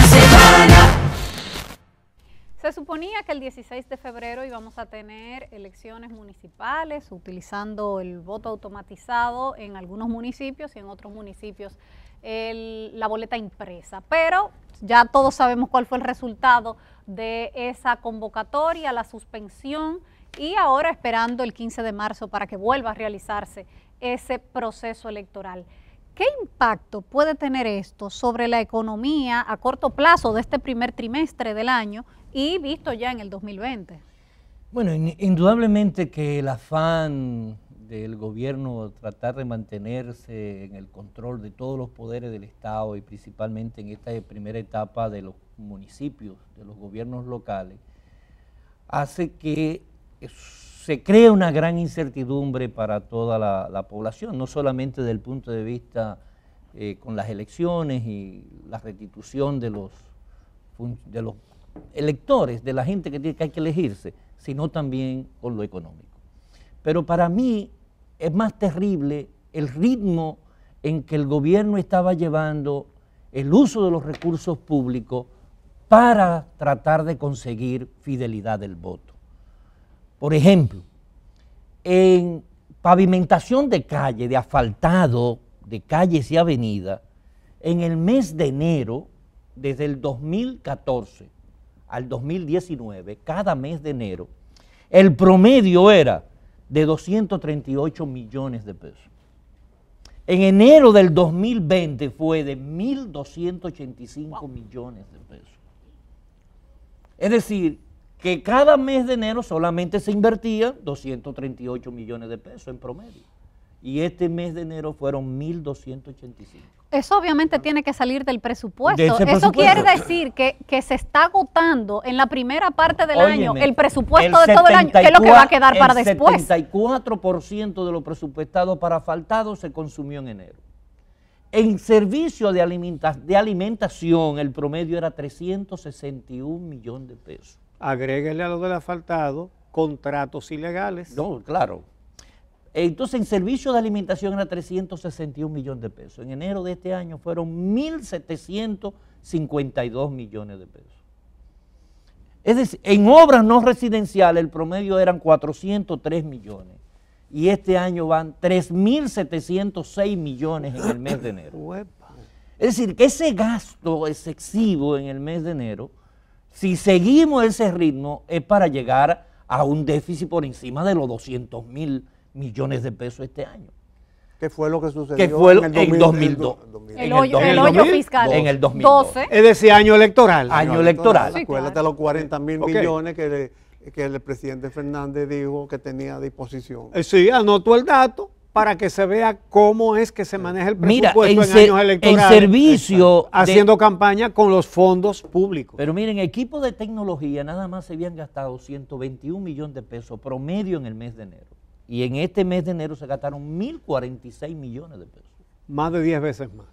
semana. Se suponía que el 16 de febrero íbamos a tener elecciones municipales utilizando el voto automatizado en algunos municipios y en otros municipios la boleta impresa, pero ya todos sabemos cuál fue el resultado de esa convocatoria, la suspensión, y ahora esperando el 15 de marzo para que vuelva a realizarse ese proceso electoral. ¿Qué impacto puede tener esto sobre la economía a corto plazo de este primer trimestre del año y visto ya en el 2020? Bueno, indudablemente que el afán del gobierno tratar de mantenerse en el control de todos los poderes del Estado y principalmente en esta primera etapa de los municipios, de los gobiernos locales, hace que se cree una gran incertidumbre para toda la población, no solamente desde el punto de vista con las elecciones y la restitución de los electores, de la gente que hay que elegirse, sino también con lo económico. Pero para mí es más terrible el ritmo en que el gobierno estaba llevando el uso de los recursos públicos para tratar de conseguir fidelidad del voto. Por ejemplo, en pavimentación de calle, de asfaltado, de calles y avenidas, en el mes de enero, desde el 2014 al 2019, cada mes de enero, el promedio era de 238 millones de pesos. En enero del 2020 fue de 1.285 millones de pesos. Es decir, que cada mes de enero solamente se invertía 238 millones de pesos en promedio. Y este mes de enero fueron 1.285. Eso obviamente tiene que salir del presupuesto. Eso quiere decir que se está agotando en la primera parte del año el presupuesto de todo el año, que es lo que va a quedar para después. El 74% de lo presupuestado para asfaltado se consumió en enero. En servicio de alimentación, el promedio era 361 millones de pesos. Agréguele a lo del asfaltado contratos ilegales. No, claro. Entonces, en servicio de alimentación era 361 millones de pesos. En enero de este año fueron 1.752 millones de pesos. Es decir, en obras no residenciales el promedio eran 403 millones. Y este año van 3.706 millones en el mes de enero. Es decir, que ese gasto excesivo en el mes de enero, si seguimos ese ritmo, es para llegar a un déficit por encima de los 200.000 millones de pesos este año. ¿Qué fue lo que sucedió que fue en el 2002? El hoyo fiscal. En el 2012. Es decir, año electoral. Año electoral. Sí, acuérdate los 40.000 millones que el presidente Fernández dijo que tenía a disposición. Sí, anotó el dato para que se vea cómo es que se maneja el presupuesto en años electorales. En servicio haciendo campaña con los fondos públicos. Pero miren, equipos de tecnología nada más se habían gastado 121 millones de pesos promedio en el mes de enero. Y en este mes de enero se gastaron 1.046 millones de pesos. Más de 10 veces más.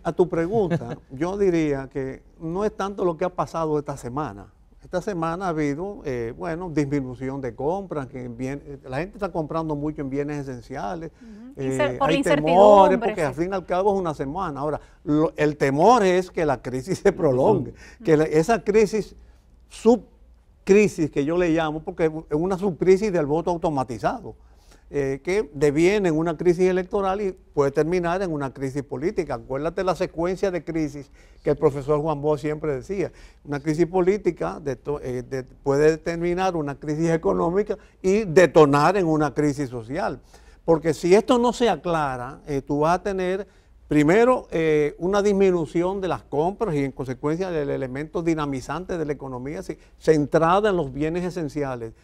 A tu pregunta, yo diría que no es tanto lo que ha pasado esta semana. Esta semana ha habido, disminución de compras, la gente está comprando mucho en bienes esenciales, hay temores, porque al fin y al cabo es una semana. Ahora, el temor es que la crisis se prolongue, que esa crisis, subcrisis que yo le llamo, porque es una subcrisis del voto automatizado, que deviene en una crisis electoral y puede terminar en una crisis política. Acuérdate la secuencia de crisis que el profesor Juan Bosch siempre decía. Una crisis política puede terminar una crisis económica y detonar en una crisis social. Porque si esto no se aclara, tú vas a tener primero una disminución de las compras y en consecuencia del elemento dinamizante de la economía centrada en los bienes esenciales.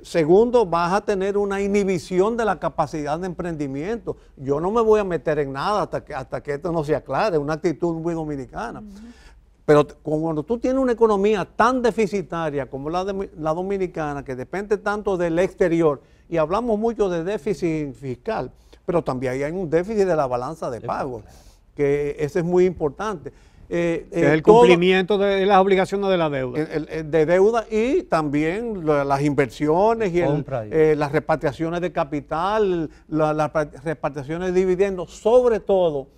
Segundo, vas a tener una inhibición de la capacidad de emprendimiento. Yo no me voy a meter en nada hasta que esto no se aclare, una actitud muy dominicana. Pero cuando tú tienes una economía tan deficitaria como la dominicana, que depende tanto del exterior, y hablamos mucho de déficit fiscal, pero también hay un déficit de la balanza de pagos, que ese es muy importante. El cumplimiento de las obligaciones de la deuda. De deuda y también las inversiones y las repatriaciones de capital, las repatriaciones de dividendos, sobre todo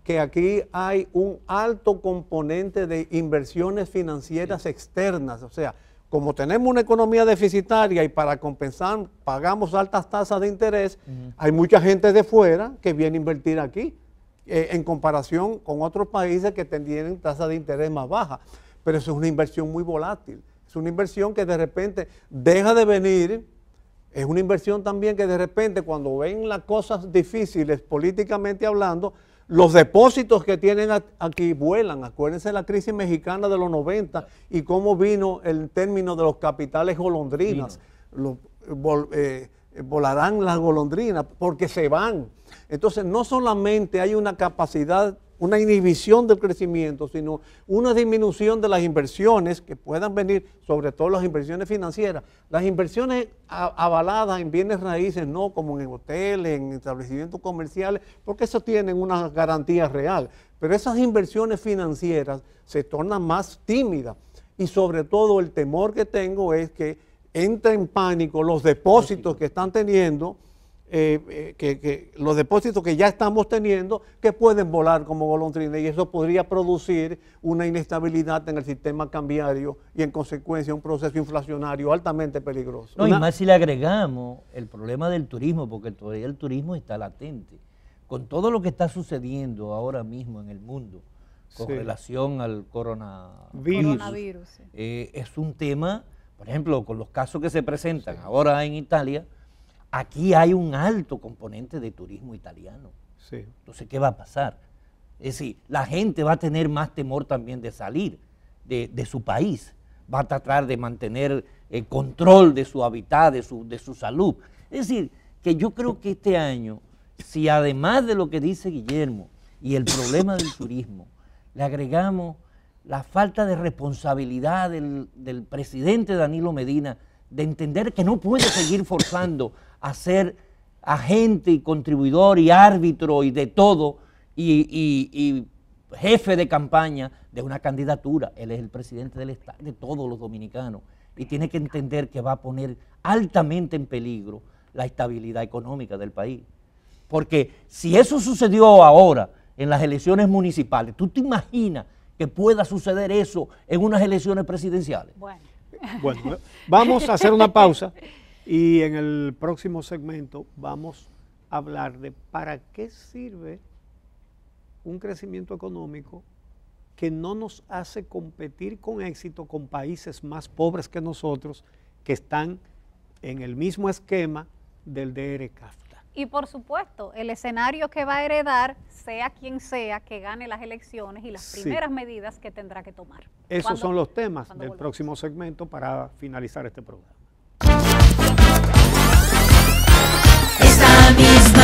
que aquí hay un alto componente de inversiones financieras externas. O sea, como tenemos una economía deficitaria y para compensar pagamos altas tasas de interés, hay mucha gente de fuera que viene a invertir aquí, en comparación con otros países que tienen tasas de interés más bajas. Pero eso es una inversión muy volátil. Es una inversión que de repente deja de venir. Es una inversión también que de repente cuando ven las cosas difíciles políticamente hablando, los depósitos que tienen aquí vuelan. Acuérdense de la crisis mexicana de los 90 y cómo vino el término de los capitales golondrinas. Volarán las golondrinas porque se van. Entonces no solamente hay una capacidad, una inhibición del crecimiento, sino una disminución de las inversiones que puedan venir, sobre todo las inversiones financieras. Las inversiones avaladas en bienes raíces, no como en hoteles, en establecimientos comerciales, porque eso tienen una garantía real. Pero esas inversiones financieras se tornan más tímidas y sobre todo el temor que tengo es que entra en pánico los depósitos que están teniendo, los depósitos que ya estamos teniendo, que pueden volar como golondrinas y eso podría producir una inestabilidad en el sistema cambiario y en consecuencia un proceso inflacionario altamente peligroso. No, y más si le agregamos el problema del turismo, porque todavía el turismo está latente. Con todo lo que está sucediendo ahora mismo en el mundo con relación al coronavirus, es un tema, por ejemplo, con los casos que se presentan ahora en Italia. Aquí hay un alto componente de turismo italiano. Entonces, ¿qué va a pasar? Es decir, la gente va a tener más temor también de salir de su país. Va a tratar de mantener el control de su hábitat, de su salud. Es decir, que yo creo que este año, si además de lo que dice Guillermo y el problema del turismo, le agregamos la falta de responsabilidad del presidente Danilo Medina de entender que no puede seguir forzando a ser agente y contribuidor y árbitro y de todo y jefe de campaña de una candidatura. Él es el presidente del Estado, de todos los dominicanos y tiene que entender que va a poner altamente en peligro la estabilidad económica del país. Porque si eso sucedió ahora en las elecciones municipales, ¿tú te imaginas que pueda suceder eso en unas elecciones presidenciales? Bueno, vamos a hacer una pausa y en el próximo segmento vamos a hablar de para qué sirve un crecimiento económico que no nos hace competir con éxito con países más pobres que nosotros que están en el mismo esquema del DR-CAFTA. Y por supuesto, el escenario que va a heredar, sea quien sea que gane las elecciones y las primeras medidas que tendrá que tomar. Esos son los temas del próximo segmento para finalizar este programa. Esta misma